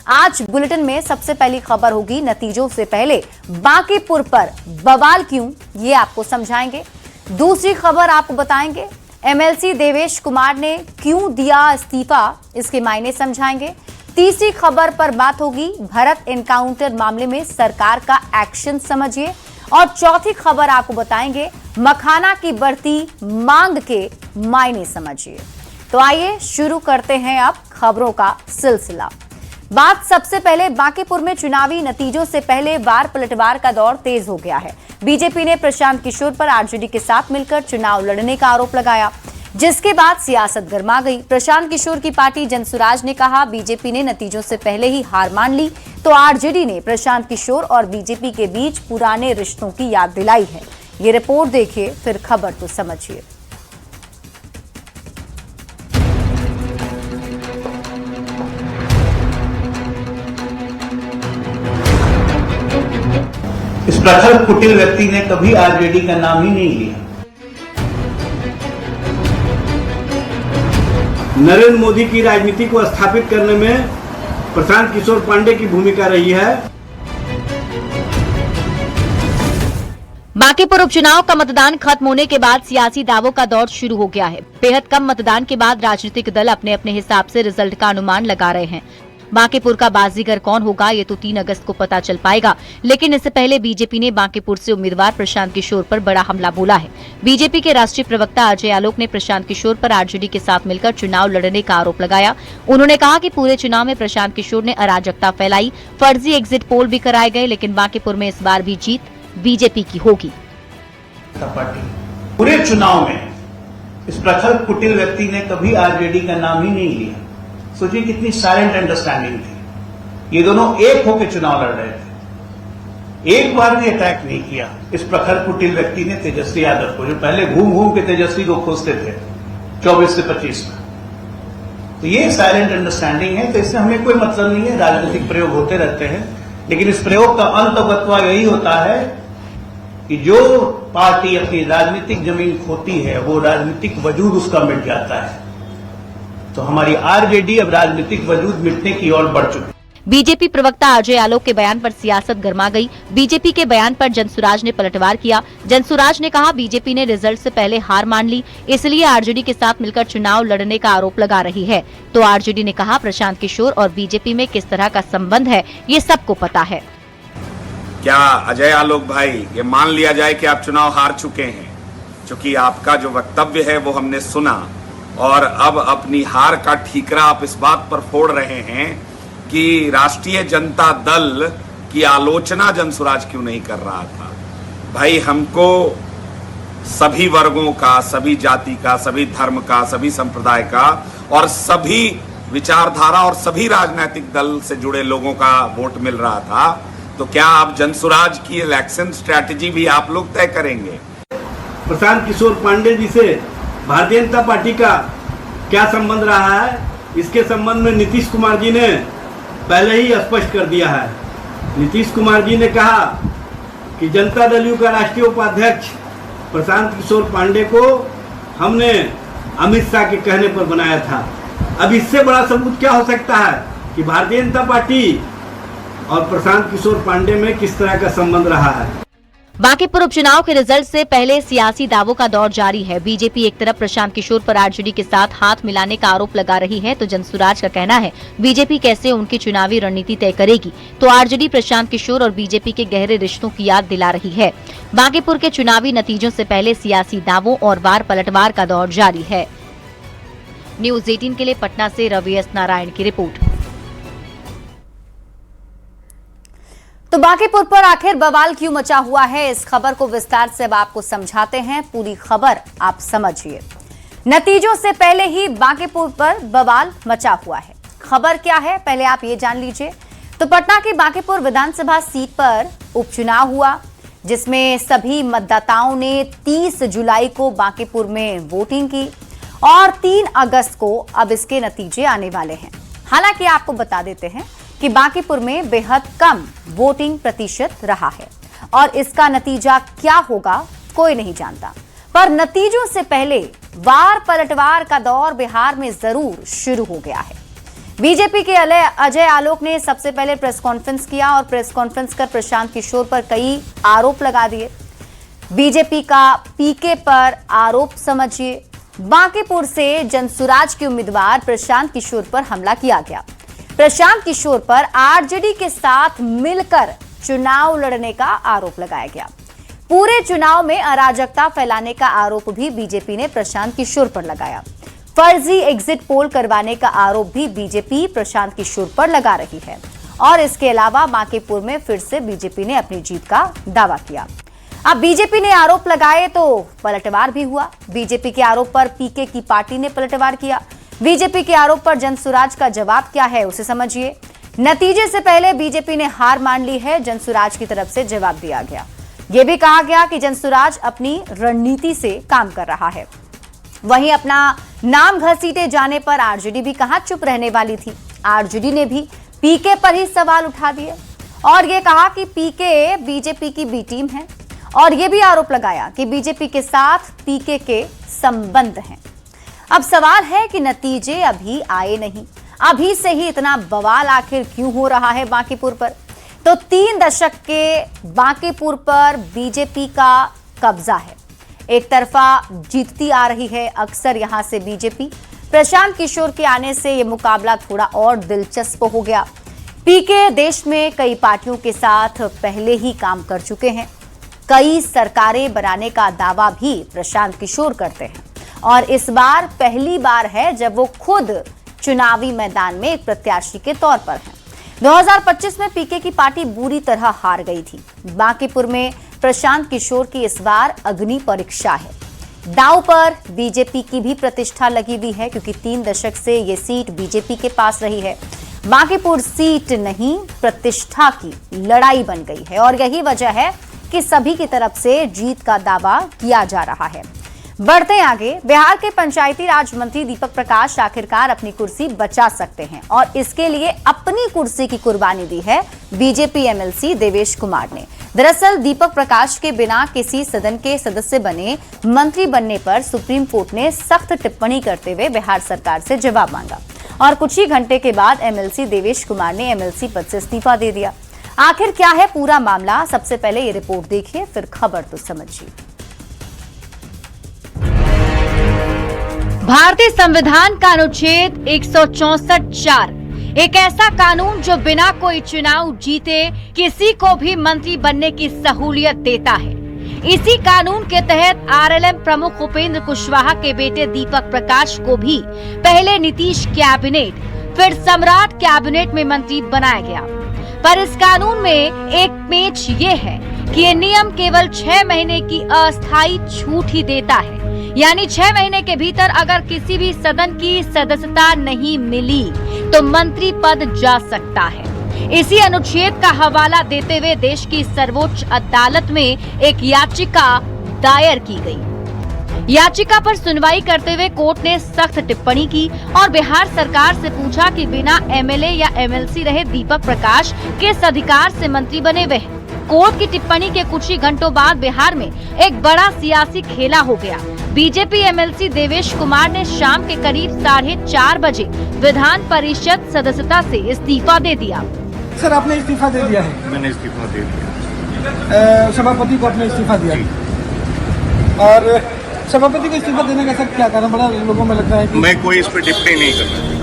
आज बुलेटिन में सबसे पहली खबर होगी नतीजों से पहले बांकीपुर पर बवाल क्यों, ये आपको समझाएंगे। दूसरी खबर आपको बताएंगे एमएलसी देवेश कुमार ने क्यों दिया इस्तीफा, इसके मायने समझाएंगे। तीसरी खबर पर बात होगी भरत एनकाउंटर मामले में सरकार का एक्शन समझिए। और चौथी खबर आपको बताएंगे मखाना की बढ़ती मांग के मायने समझिए। तो आइए शुरू करते हैं अब खबरों का सिलसिला। बात सबसे पहले बांकीपुर में चुनावी नतीजों से पहले वार पलटवार का दौर तेज हो गया है। बीजेपी ने प्रशांत किशोर पर आरजेडी के साथ मिलकर चुनाव लड़ने का आरोप लगाया, जिसके बाद सियासत गर्मा गई। प्रशांत किशोर की पार्टी जनसुराज ने कहा बीजेपी ने नतीजों से पहले ही हार मान ली, तो आरजेडी ने प्रशांत किशोर और बीजेपी के बीच पुराने रिश्तों की याद दिलाई है। ये रिपोर्ट देखिए फिर खबर तो समझिए। इस प्रखर कुटिल व्यक्ति ने कभी आरजेडी का नाम ही नहीं लिया। नरेंद्र मोदी की राजनीति को स्थापित करने में प्रशांत किशोर पांडे की भूमिका रही है। बांकीपुर उपचुनाव का मतदान खत्म होने के बाद सियासी दावों का दौर शुरू हो गया है। बेहद कम मतदान के बाद राजनीतिक दल अपने अपने हिसाब से रिजल्ट का अनुमान लगा रहे हैं। बांकीपुर का बाजीगर कौन होगा ये तो 3 अगस्त को पता चल पाएगा, लेकिन इससे पहले बीजेपी ने बांकीपुर से उम्मीदवार प्रशांत किशोर पर बड़ा हमला बोला है। बीजेपी के राष्ट्रीय प्रवक्ता अजय आलोक ने प्रशांत किशोर पर आरजेडी के साथ मिलकर चुनाव लड़ने का आरोप लगाया। उन्होंने कहा कि पूरे चुनाव में प्रशांत किशोर ने अराजकता फैलाई, फर्जी एग्जिट पोल भी कराए गए, लेकिन बांकीपुर में इस बार भी जीत बीजेपी की होगी। पूरे चुनाव में इस प्रखर कुटिल व्यक्ति ने कभी आरजेडी का नाम ही नहीं लिया। सोचिए कितनी साइलेंट अंडरस्टैंडिंग थी। ये दोनों एक होकर चुनाव लड़ रहे थे, एक बार भी अटैक नहीं किया इस प्रखर कुटिल व्यक्ति ने तेजस्वी यादव को, जो पहले घूम घूम के तेजस्वी को खोजते थे 24 से 25 में। तो ये साइलेंट अंडरस्टैंडिंग है, तो इससे हमें कोई मतलब नहीं है। राजनीतिक प्रयोग होते रहते हैं, लेकिन इस प्रयोग का अंततः यही होता है कि जो पार्टी अपनी राजनीतिक जमीन खोती है वो राजनीतिक वजूद उसका मिट जाता है। तो हमारी आरजेडी अब राजनीतिक वजूद मिटने की ओर बढ़ चुकी है। बीजेपी प्रवक्ता अजय आलोक के बयान पर सियासत गर्मा गई। बीजेपी के बयान पर जनसुराज ने पलटवार किया। जनसुराज ने कहा बीजेपी ने रिजल्ट से पहले हार मान ली, इसलिए आरजेडी के साथ मिलकर चुनाव लड़ने का आरोप लगा रही है। तो आरजेडी ने कहा प्रशांत किशोर और बीजेपी में किस तरह का संबंध है ये सबको पता है। क्या अजय आलोक भाई ये मान लिया जाए कि आप चुनाव हार चुके हैं? क्योंकि आपका जो वक्तव्य है वो हमने सुना, और अब अपनी हार का ठीकरा आप इस बात पर फोड़ रहे हैं कि राष्ट्रीय जनता दल की आलोचना जनसुराज क्यों नहीं कर रहा था। भाई हमको सभी वर्गों का, सभी जाति का, सभी धर्म का, सभी संप्रदाय का और सभी विचारधारा और सभी राजनीतिक दल से जुड़े लोगों का वोट मिल रहा था। तो क्या आप जनसुराज की इलेक्शन स्ट्रैटेजी भी आप लोग तय करेंगे? प्रशांत किशोर पांडे जी से भारतीय जनता पार्टी का क्या संबंध रहा है, इसके संबंध में नीतीश कुमार जी ने पहले ही स्पष्ट कर दिया है। नीतीश कुमार जी ने कहा कि जनता दल यू का राष्ट्रीय उपाध्यक्ष प्रशांत किशोर पांडे को हमने अमित शाह के कहने पर बनाया था। अब इससे बड़ा सबूत क्या हो सकता है कि भारतीय जनता पार्टी और प्रशांत किशोर पांडे में किस तरह का संबंध रहा है। बांकीपुर उपचुनाव के रिजल्ट से पहले सियासी दावों का दौर जारी है। बीजेपी एक तरफ प्रशांत किशोर पर आरजेडी के साथ हाथ मिलाने का आरोप लगा रही है, तो जनसुराज का कहना है बीजेपी कैसे उनकी चुनावी रणनीति तय करेगी। तो आरजेडी प्रशांत किशोर और बीजेपी के गहरे रिश्तों की याद दिला रही है। बांकीपुर के चुनावी नतीजों से पहले सियासी दावों और वार पलटवार का दौर जारी है। न्यूज 18 के लिए पटना से रवि एस नारायण की रिपोर्ट। तो बांकीपुर पर आखिर बवाल क्यों मचा हुआ है, इस खबर को विस्तार से अब आपको समझाते हैं। पूरी खबर आप समझिए। नतीजों से पहले ही बांकीपुर पर बवाल मचा हुआ है। खबर क्या है पहले आप ये जान लीजिए। तो पटना की बांकीपुर विधानसभा सीट पर उपचुनाव हुआ, जिसमें सभी मतदाताओं ने 30 जुलाई को बांकीपुर में वोटिंग की और 3 अगस्त को अब इसके नतीजे आने वाले हैं। हालांकि आपको बता देते हैं कि बांकीपुर में बेहद कम वोटिंग प्रतिशत रहा है और इसका नतीजा क्या होगा कोई नहीं जानता। पर नतीजों से पहले वार पलटवार का दौर बिहार में जरूर शुरू हो गया है। बीजेपी के अजय आलोक ने सबसे पहले प्रेस कॉन्फ्रेंस किया और प्रेस कॉन्फ्रेंस कर प्रशांत किशोर पर कई आरोप लगा दिए। बीजेपी का पीके पर आरोप समझिए। बांकीपुर से जनसुराज के उम्मीदवार प्रशांत किशोर पर हमला किया गया। प्रशांत किशोर पर आरजेडी के साथ मिलकर चुनाव लड़ने का आरोप लगाया गया। पूरे चुनाव में अराजकता फैलाने का आरोप भी बीजेपी ने प्रशांत किशोर पर लगाया। फर्जी एग्जिट पोल करवाने का आरोप भी बीजेपी प्रशांत किशोर पर लगा रही है और इसके अलावा बांकीपुर में फिर से बीजेपी ने अपनी जीत का दावा किया। अब बीजेपी ने आरोप लगाए तो पलटवार भी हुआ। बीजेपी के आरोप पर पीके की पार्टी ने पलटवार किया। बीजेपी के आरोप पर जनसुराज का जवाब क्या है उसे समझिए। नतीजे से पहले बीजेपी ने हार मान ली है, जनसुराज की तरफ से जवाब दिया गया। यह भी कहा गया कि जनसुराज अपनी रणनीति से काम कर रहा है। वहीं अपना नाम घसीटे जाने पर आरजेडी भी कहां चुप रहने वाली थी। आरजेडी ने भी पीके पर ही सवाल उठा दिए और यह कहा कि पीके बीजेपी की बी टीम है और यह भी आरोप लगाया कि बीजेपी के साथ पीके के संबंध हैं। अब सवाल है कि नतीजे अभी आए नहीं, अभी से ही इतना बवाल आखिर क्यों हो रहा है बांकीपुर पर? तो 3 दशक के बांकीपुर पर बीजेपी का कब्जा है। एक तरफा जीतती आ रही है अक्सर यहां से बीजेपी। प्रशांत किशोर के आने से यह मुकाबला थोड़ा और दिलचस्प हो गया। पीके देश में कई पार्टियों के साथ पहले ही काम कर चुके हैं। कई सरकारें बनाने का दावा भी प्रशांत किशोर करते हैं और इस बार पहली बार है जब वो खुद चुनावी मैदान में एक प्रत्याशी के तौर पर हैं। 2025 में पीके की पार्टी बुरी तरह हार गई थी। बांकीपुर में प्रशांत किशोर की इस बार अग्नि परीक्षा है। दांव पर बीजेपी की भी प्रतिष्ठा लगी हुई है क्योंकि 3 दशक से ये सीट बीजेपी के पास रही है। बांकीपुर सीट नहीं, प्रतिष्ठा की लड़ाई बन गई है और यही वजह है कि सभी की तरफ से जीत का दावा किया जा रहा है। बढ़ते आगे, बिहार के पंचायती राज मंत्री दीपक प्रकाश आखिरकार अपनी कुर्सी बचा सकते हैं और इसके लिए अपनी कुर्सी की कुर्बानी दी है बीजेपी एमएलसी देवेश कुमार ने। दरअसल दीपक प्रकाश के बिना किसी सदन के सदस्य बने मंत्री बनने पर सुप्रीम कोर्ट ने सख्त टिप्पणी करते हुए बिहार सरकार से जवाब मांगा और कुछ ही घंटे के बाद एमएलसी देवेश कुमार ने एमएलसी पद से इस्तीफा दे दिया। आखिर क्या है पूरा मामला? सबसे पहले ये रिपोर्ट देखिए, फिर खबर तो समझिए। भारतीय संविधान का अनुच्छेद 164(4) एक ऐसा कानून जो बिना कोई चुनाव जीते किसी को भी मंत्री बनने की सहूलियत देता है। इसी कानून के तहत आरएलएम प्रमुख उपेंद्र कुशवाहा के बेटे दीपक प्रकाश को भी पहले नीतीश कैबिनेट फिर सम्राट कैबिनेट में मंत्री बनाया गया। पर इस कानून में एक पेच ये है कि ये नियम केवल 6 महीने की अस्थायी छूट ही देता है, यानी 6 महीने के भीतर अगर किसी भी सदन की सदस्यता नहीं मिली तो मंत्री पद जा सकता है। इसी अनुच्छेद का हवाला देते हुए देश की सर्वोच्च अदालत में एक याचिका दायर की गई। याचिका पर सुनवाई करते हुए कोर्ट ने सख्त टिप्पणी की और बिहार सरकार से पूछा कि बिना एमएलए या एमएलसी रहे दीपक प्रकाश किस अधिकार से मंत्री बने हुए हैं। कोर्ट की टिप्पणी के कुछ ही घंटों बाद बिहार में एक बड़ा सियासी खेला हो गया। बीजेपी एमएलसी देवेश कुमार ने शाम के करीब 4:30 बजे विधान परिषद सदस्यता से इस्तीफा दे दिया। सर, आपने इस्तीफा दे दिया है? मैंने इस्तीफा दे दिया। सभापति को आपने इस्तीफा दिया और सभापति को इस्तीफा देने का सर क्या कारण? बड़ा लोगों में लगता है कि मैं कोई इस पर टिप्पणी नहीं करता।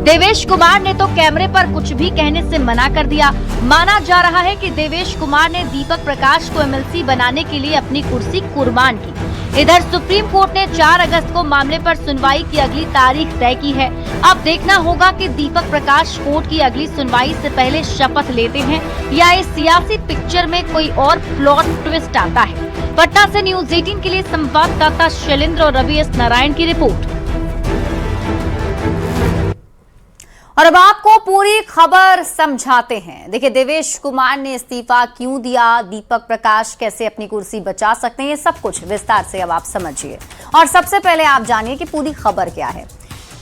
देवेश कुमार ने तो कैमरे पर कुछ भी कहने से मना कर दिया। माना जा रहा है कि देवेश कुमार ने दीपक प्रकाश को एमएलसी बनाने के लिए अपनी कुर्सी कुर्बान की। इधर सुप्रीम कोर्ट ने 4 अगस्त को मामले पर सुनवाई की अगली तारीख तय की है। अब देखना होगा कि दीपक प्रकाश कोर्ट की अगली सुनवाई से पहले शपथ लेते हैं या इस सियासी पिक्चर में कोई और प्लॉट ट्विस्ट आता है। पटना से न्यूज 18 के लिए संवाददाता शैलेंद्र और रवि एस नारायण की रिपोर्ट। और अब आपको पूरी खबर समझाते हैं। देखिए, देवेश कुमार ने इस्तीफा क्यों दिया, दीपक प्रकाश कैसे अपनी कुर्सी बचा सकते हैं, ये सब कुछ विस्तार से अब आप समझिए। और सबसे पहले आप जानिए कि पूरी खबर क्या है।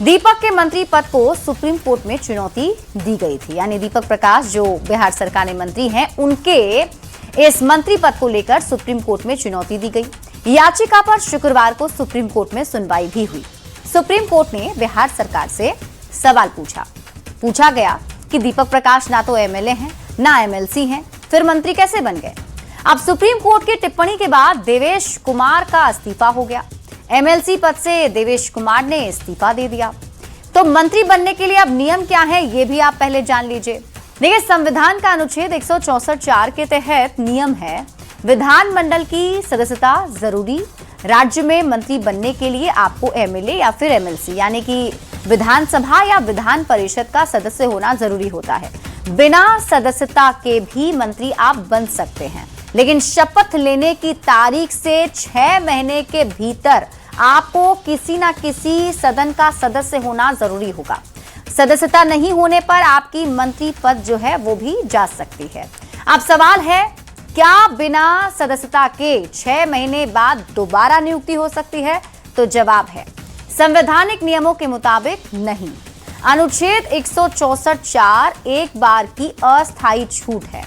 दीपक के मंत्री पद को सुप्रीम कोर्ट में चुनौती दी गई थी, यानी दीपक प्रकाश जो बिहार सरकार में मंत्री हैं, उनके इस मंत्री पद को लेकर सुप्रीम कोर्ट में चुनौती दी गई। याचिका पर शुक्रवार को सुप्रीम कोर्ट में सुनवाई भी हुई। सुप्रीम कोर्ट ने बिहार सरकार से सवाल पूछा पूछा गया कि दीपक प्रकाश ना तो एमएलए हैं ना एमएलसी हैं, फिर मंत्री कैसे बन गए। अब सुप्रीम कोर्ट की टिप्पणी के बाद देवेश कुमार का इस्तीफा हो गया। एमएलसी पद से देवेश कुमार ने इस्तीफा दे दिया। तो मंत्री बनने के लिए अब नियम क्या है, ये भी आप पहले जान लीजिए। देखिए, संविधान का अनुच्छेद 164 के तहत नियम है, विधानमंडल की सदस्यता जरूरी। राज्य में मंत्री बनने के लिए आपको एमएलए या फिर एमएलसी यानी कि विधानसभा या विधान परिषद का सदस्य होना जरूरी होता है। बिना सदस्यता के भी मंत्री आप बन सकते हैं, लेकिन शपथ लेने की तारीख से 6 महीने के भीतर आपको किसी ना किसी सदन का सदस्य होना जरूरी होगा। सदस्यता नहीं होने पर आपकी मंत्री पद जो है वो भी जा सकती है। अब सवाल है, क्या बिना सदस्यता के 6 महीने बाद दोबारा नियुक्ति हो सकती है? तो जवाब है संवैधानिक नियमों के मुताबिक नहीं। अनुच्छेद 164(4) एक बार की अस्थायी छूट है।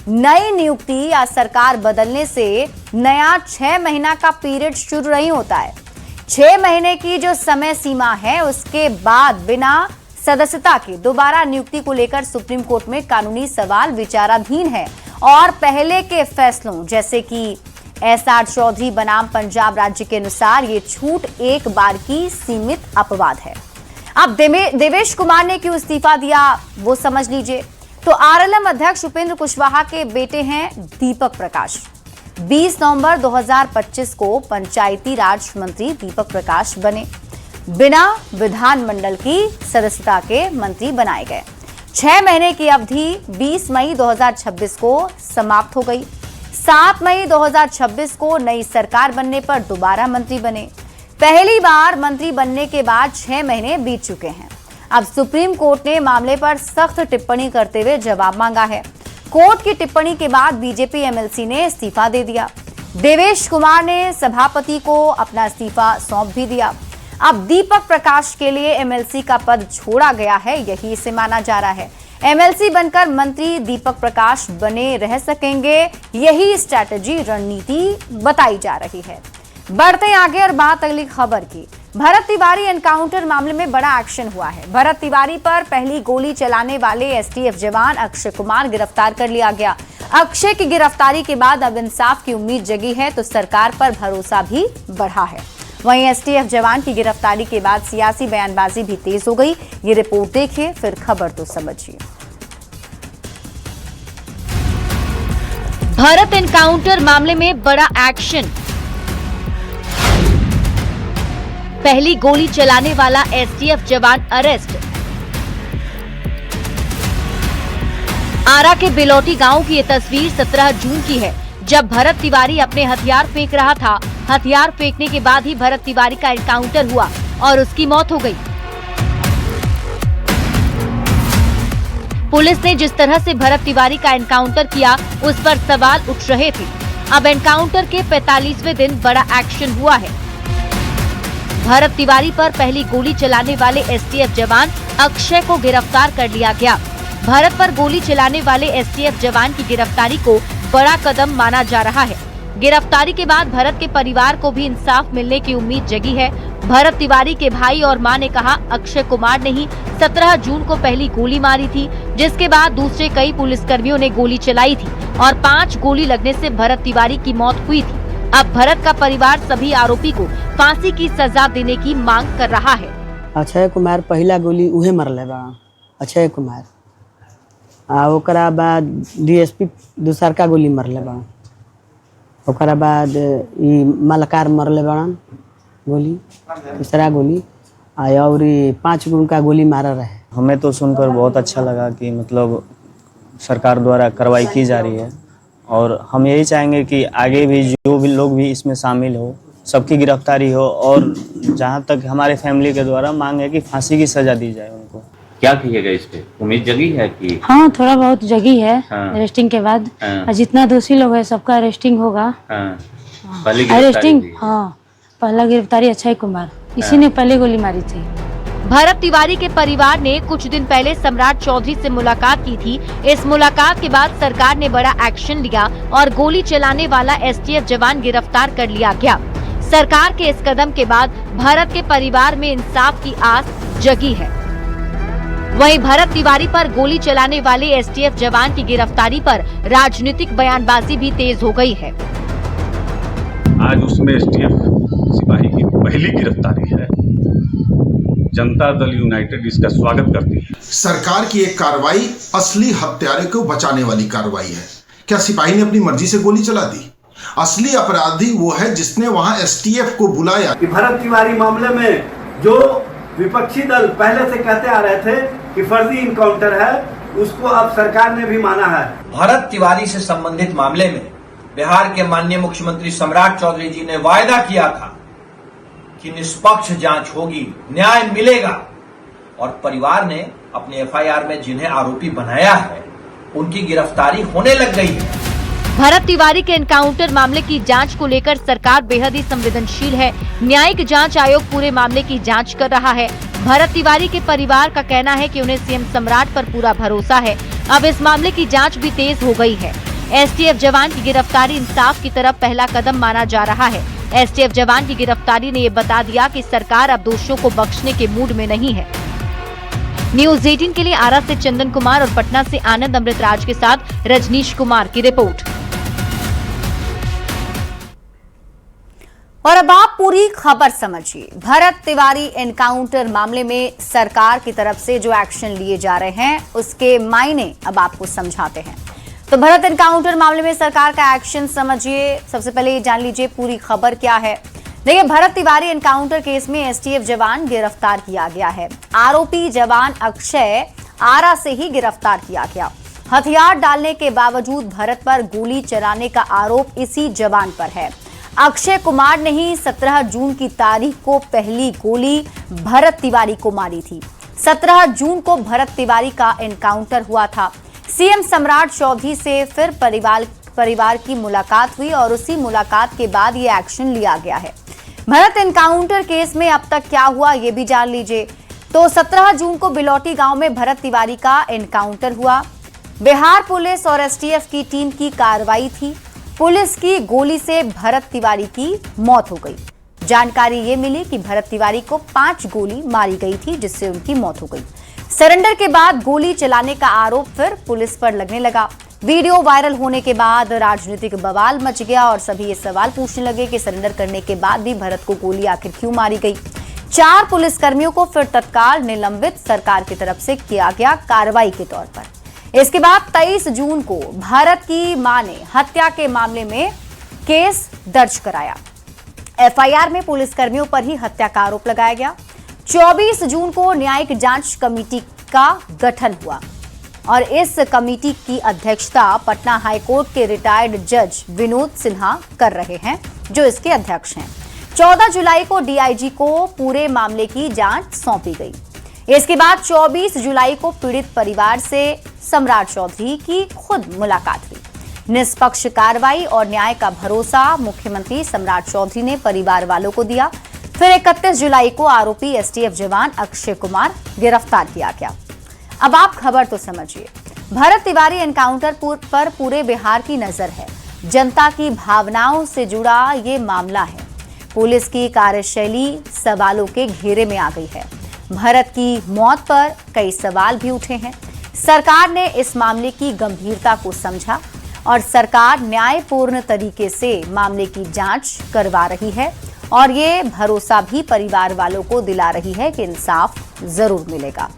नई नियुक्ति या सरकार बदलने से नया 6 महीना का पीरियड शुरू नहीं होता है। 6 महीने की जो समय सीमा है उसके बाद बिना सदस्यता के दोबारा नियुक्ति को लेकर सुप्रीम कोर्ट में कानूनी सवाल विचाराधीन है और पहले के फैसलों जैसे कि SR चौधरी बनाम पंजाब राज्य के अनुसार ये छूट एक बार की सीमित अपवाद है। अब देवेश कुमार ने क्यों इस्तीफा दिया वो समझ लीजिए। तो आरएलएम अध्यक्ष उपेंद्र कुशवाहा के बेटे हैं दीपक प्रकाश। 20 नवंबर 2025 को पंचायती राज मंत्री दीपक प्रकाश बने, बिना विधानमंडल की सदस्यता के मंत्री बनाए गए। 6 महीने की अवधि 20 मई 2026 को समाप्त हो गई। 7 मई 2026 को नई सरकार बनने पर दोबारा मंत्री बने। पहली बार मंत्री बनने के बाद 6 महीने बीत चुके हैं। अब सुप्रीम कोर्ट ने मामले पर सख्त टिप्पणी करते हुए जवाब मांगा है। कोर्ट की टिप्पणी के बाद बीजेपी एमएलसी ने इस्तीफा दे दिया। देवेश कुमार ने सभापति को अपना इस्तीफा सौंप भी दिया। अब दीपक प्रकाश के लिए एमएलसी का पद छोड़ा गया है, यही इसे माना जा रहा है। एमएलसी बनकर मंत्री दीपक प्रकाश बने रह सकेंगे, यही स्ट्रैटेजी रणनीति बताई जा रही है। बढ़ते आगे और बात अगली खबर की। भरत तिवारी एनकाउंटर मामले में बड़ा एक्शन हुआ है। भरत तिवारी पर पहली गोली चलाने वाले एसटीएफ जवान अक्षय कुमार गिरफ्तार कर लिया गया। अक्षय की गिरफ्तारी के बाद अब इंसाफ की उम्मीद जगी है तो सरकार पर भरोसा भी बढ़ा है। वहीं एसटीएफ जवान की गिरफ्तारी के बाद सियासी बयानबाजी भी तेज हो गई। ये रिपोर्ट देखिए फिर खबर तो समझिए। भरत एनकाउंटर मामले में बड़ा एक्शन। पहली गोली चलाने वाला एसटीएफ जवान अरेस्ट। आरा के बिलौटी गांव की ये तस्वीर 17 जून की है, जब भरत तिवारी अपने हथियार फेंक रहा था। हथियार फेंकने के बाद ही भरत तिवारी का एनकाउंटर हुआ और उसकी मौत हो गई। पुलिस ने जिस तरह से भरत तिवारी का एनकाउंटर किया उस पर सवाल उठ रहे थे। अब एनकाउंटर के 45वें दिन बड़ा एक्शन हुआ है। भरत तिवारी पर पहली गोली चलाने वाले एसटीएफ जवान अक्षय को गिरफ्तार कर लिया गया। भरत पर गोली चलाने वाले एसटीएफ जवान की गिरफ्तारी को बड़ा कदम माना जा रहा है। गिरफ्तारी के बाद भरत के परिवार को भी इंसाफ मिलने की उम्मीद जगी है। भरत तिवारी के भाई और मां ने कहा, अक्षय कुमार ने ही 17 जून को पहली गोली मारी थी, जिसके बाद दूसरे कई पुलिसकर्मियों ने गोली चलाई थी और 5 गोली लगने से भरत तिवारी की मौत हुई थी। अब भरत का परिवार सभी आरोपी को फांसी की सजा देने की मांग कर रहा है। अक्षय कुमार पहला गोली उहे मरले बा। अक्षय कुमार ओकरा बाद डीएसपी दूसरका गोली मरले बा। ओकरा बाद ई मलकार मरले बड़न गोली, तीसरा गोली और 5 उनका गोली मारा रहे। हमें तो सुनकर बहुत अच्छा लगा कि मतलब सरकार द्वारा कार्रवाई की जा रही है और हम यही चाहेंगे कि आगे भी जो भी लोग भी इसमें शामिल हो सबकी गिरफ्तारी हो और जहां तक हमारे फैमिली के द्वारा मांग है कि फांसी की सजा दी जाए उनको। क्या कहिएगा इस पे? उम्मीद जगी है कि हाँ थोड़ा बहुत जगी है। हाँ। अरेस्टिंग के बाद हाँ। जितना दोषी लोग है सबका अरेस्टिंग होगा। हाँ। पहली गिरफ्तारी अरेस्टिंग हुई है। हाँ पहला गिरफ्तारी अक्षय कुमार, इसी ने पहले गोली मारी थी। भरत तिवारी के परिवार ने कुछ दिन पहले सम्राट चौधरी से मुलाकात की थी। इस मुलाकात के बाद सरकार ने बड़ा एक्शन लिया और गोली चलाने वाला एसटीएफ जवान गिरफ्तार कर लिया गया। सरकार के इस कदम के बाद भरत के परिवार में इंसाफ की आस जगी है। वहीं भरत तिवारी पर गोली चलाने वाले एसटीएफ जवान की गिरफ्तारी पर राजनीतिक बयानबाजी भी तेज हो गई है। आज उसमें एसटीएफ सिपाही की पहली गिरफ्तारी है। जनता दल यूनाइटेड इसका स्वागत करती है। सरकार की एक कार्रवाई असली हत्यारे को बचाने वाली कार्रवाई है। क्या सिपाही ने अपनी मर्जी से गोली चला दी? असली अपराधी वो है जिसने वहां एसटीएफ को बुलाया। भरत तिवारी मामले में जो विपक्षी दल पहले से कहते आ रहे थे कि फर्जी इनकाउंटर है, उसको अब सरकार ने भी माना है। भरत तिवारी से संबंधित मामले में बिहार के माननीय मुख्यमंत्री सम्राट चौधरी जी ने वायदा किया था कि निष्पक्ष जांच होगी, न्याय मिलेगा, और परिवार ने अपने एफआईआर में जिन्हें आरोपी बनाया है उनकी गिरफ्तारी होने लग गई है। भरत तिवारी के एनकाउंटर मामले की जांच को लेकर सरकार बेहद ही संवेदनशील है। न्यायिक जांच आयोग पूरे मामले की जांच कर रहा है। भरत तिवारी के परिवार का कहना है कि उन्हें सीएम सम्राट पर पूरा भरोसा है। अब इस मामले की जांच भी तेज हो गई है। एसटीएफ जवान की गिरफ्तारी इंसाफ की तरफ पहला कदम माना जा रहा है। एसटीएफ जवान की गिरफ्तारी ने ये बता दिया कि सरकार अब दोषियों को बख्शने के मूड में नहीं है। न्यूज 18 के लिए आरा से चंदन कुमार और पटना से आनंद अमृतराज के साथ रजनीश कुमार की रिपोर्ट। और अब आप पूरी खबर समझिए। भरत तिवारी एनकाउंटर मामले में सरकार की तरफ से जो एक्शन लिए जा रहे हैं उसके मायने अब आपको समझाते हैं। तो भरत एनकाउंटर मामले में सरकार का एक्शन समझिए। सबसे पहले ये जान लीजिए पूरी खबर क्या है। देखिए, भरत तिवारी एनकाउंटर केस में एसटीएफ जवान गिरफ्तार किया गया है। आरोपी जवान अक्षय आरा से ही गिरफ्तार किया गया। हथियार डालने के बावजूद भरत पर गोली चलाने का आरोप इसी जवान पर है। अक्षय कुमार ने ही 17 जून की तारीख को पहली गोली भरत तिवारी को मारी थी। 17 जून को भरत तिवारी का एनकाउंटर हुआ था। सीएम सम्राट चौधरी से फिर परिवार की मुलाकात हुई और उसी मुलाकात के बाद ये एक्शन लिया गया है। भरत एनकाउंटर केस में अब तक क्या हुआ ये भी जान लीजिए। तो 17 जून को बिलौटी गांव में भरत तिवारी का एनकाउंटर हुआ। बिहार पुलिस और एसटीएफ की टीम की कार्रवाई थी। पुलिस की गोली से भरत तिवारी की मौत हो गई। जानकारी ये मिली कि भरत तिवारी को 5 गोली मारी गई थी जिससे उनकी मौत हो गई। सरेंडर के बाद गोली चलाने का आरोप फिर पुलिस पर लगने लगा। वीडियो वायरल होने के बाद राजनीतिक बवाल मच गया और सभी ये सवाल पूछने लगे कि सरेंडर करने के बाद भी भरत को गोली आखिर क्यों मारी गई। 4 पुलिसकर्मियों को फिर तत्काल निलंबित सरकार की तरफ से किया गया कार्रवाई के तौर पर। इसके बाद 23 जून को भरत की मां ने हत्या के मामले में केस दर्ज कराया। एफआईआर में पुलिसकर्मियों पर ही हत्या का आरोप लगाया गया। 24 जून को न्यायिक जांच कमेटी का गठन हुआ और इस कमेटी की अध्यक्षता पटना हाईकोर्ट के रिटायर्ड जज विनोद सिन्हा कर रहे हैं, जो इसके अध्यक्ष हैं। 14 जुलाई को डीआईजी को पूरे मामले की जांच सौंपी गई। इसके बाद 24 जुलाई को पीड़ित परिवार से सम्राट चौधरी की खुद मुलाकात हुई। निष्पक्ष कार्रवाई और न्याय का भरोसा मुख्यमंत्री सम्राट चौधरी ने परिवार वालों को दिया। फिर 31 जुलाई को आरोपी एसटीएफ जवान अक्षय कुमार गिरफ्तार किया गया। अब आप खबर तो समझिए। भरत तिवारी एनकाउंटर पर पूरे बिहार की नजर है। जनता की भावनाओं से जुड़ा ये मामला है। पुलिस की कार्यशैली सवालों के घेरे में आ गई है। भरत की मौत पर कई सवाल भी उठे हैं। सरकार ने इस मामले की गंभीरता को समझा और सरकार न्यायपूर्ण तरीके से मामले की जांच करवा रही है और ये भरोसा भी परिवार वालों को दिला रही है कि इंसाफ जरूर मिलेगा।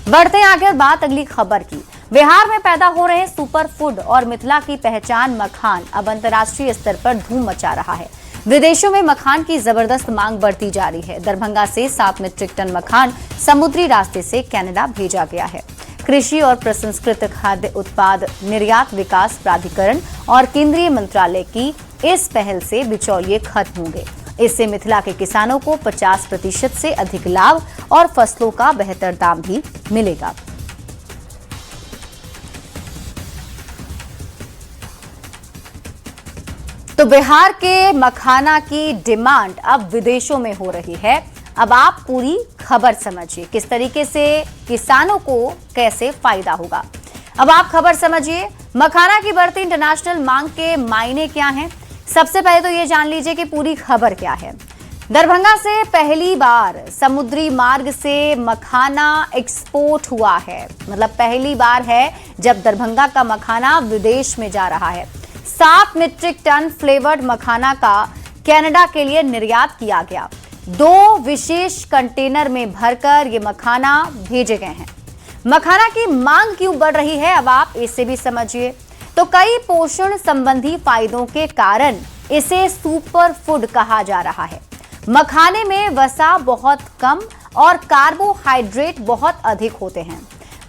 बढ़ते हैं आगे बात अगली खबर की। बिहार में पैदा हो रहे सुपर फूड और मिथिला की पहचान मखान अब अंतर्राष्ट्रीय स्तर पर धूम मचा रहा है। विदेशों में मखान की जबरदस्त मांग बढ़ती जा रही है। दरभंगा से 7 मीट्रिक टन मखान समुद्री रास्ते से कनाडा भेजा गया है। कृषि और प्रसंस्कृत खाद्य उत्पाद निर्यात विकास प्राधिकरण और केंद्रीय मंत्रालय की इस पहल से बिचौलिए खत्म होंगे। इससे मिथिला के किसानों को 50% से अधिक लाभ और फसलों का बेहतर दाम भी मिलेगा। तो बिहार के मखाना की डिमांड अब विदेशों में हो रही है। अब आप पूरी खबर समझिए, किस तरीके से किसानों को कैसे फायदा होगा। अब आप खबर समझिए, मखाना की बढ़ती इंटरनेशनल मांग के मायने क्या हैं। सबसे पहले तो ये जान लीजिए कि पूरी खबर क्या है। दरभंगा से पहली बार समुद्री मार्ग से मखाना एक्सपोर्ट हुआ है। मतलब पहली बार है जब दरभंगा का मखाना विदेश में जा रहा है। 7 मीट्रिक टन फ्लेवर्ड मखाना का कनाडा के लिए निर्यात किया गया। 2 विशेष कंटेनर में भरकर ये मखाना भेजे गए हैं। मखाना की मांग क्यों बढ़ रही है, अब आप इसे भी समझिए। तो कई पोषण संबंधी फायदों के कारण इसे सुपर फूड कहा जा रहा है। मखाने में वसा बहुत कम और कार्बोहाइड्रेट बहुत अधिक होते हैं।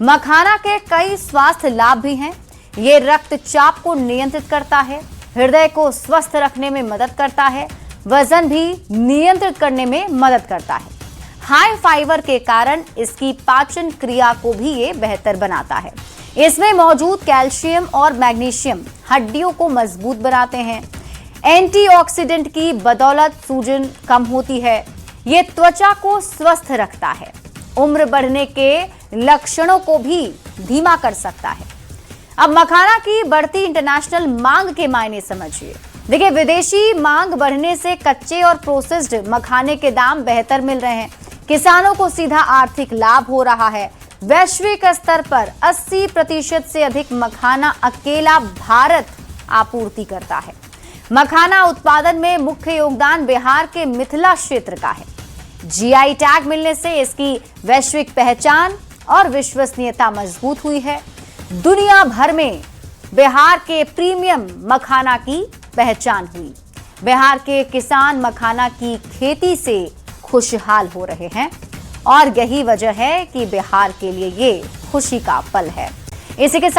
मखाना के कई स्वास्थ्य लाभ भी हैं। ये रक्तचाप को नियंत्रित करता है, हृदय को स्वस्थ रखने में मदद करता है, वजन भी नियंत्रित करने में मदद करता है। हाई फाइबर के कारण इसकी पाचन क्रिया को भी ये बेहतर बनाता है। इसमें मौजूद कैल्शियम और मैग्नीशियम हड्डियों को मजबूत बनाते हैं। एंटीऑक्सीडेंट की बदौलत सूजन कम होती है। ये त्वचा को स्वस्थ रखता है। उम्र बढ़ने के लक्षणों को भी धीमा कर सकता है। अब मखाना की बढ़ती इंटरनेशनल मांग के मायने समझिए। देखिए, विदेशी मांग बढ़ने से कच्चे और प्रोसेस्ड मखाने के दाम बेहतर मिल रहे हैं। किसानों को सीधा आर्थिक लाभ हो रहा है। वैश्विक स्तर पर 80% से अधिक मखाना अकेला भारत आपूर्ति करता है। मखाना उत्पादन में मुख्य योगदान बिहार के मिथिला क्षेत्र का है। जीआई टैग मिलने से इसकी वैश्विक पहचान और विश्वसनीयता मजबूत हुई है। दुनिया भर में बिहार के प्रीमियम मखाना की पहचान हुई। बिहार के किसान मखाना की खेती से खुशहाल हो रहे हैं और यही वजह है कि बिहार के लिए ये खुशी का पल है। इसी के साथ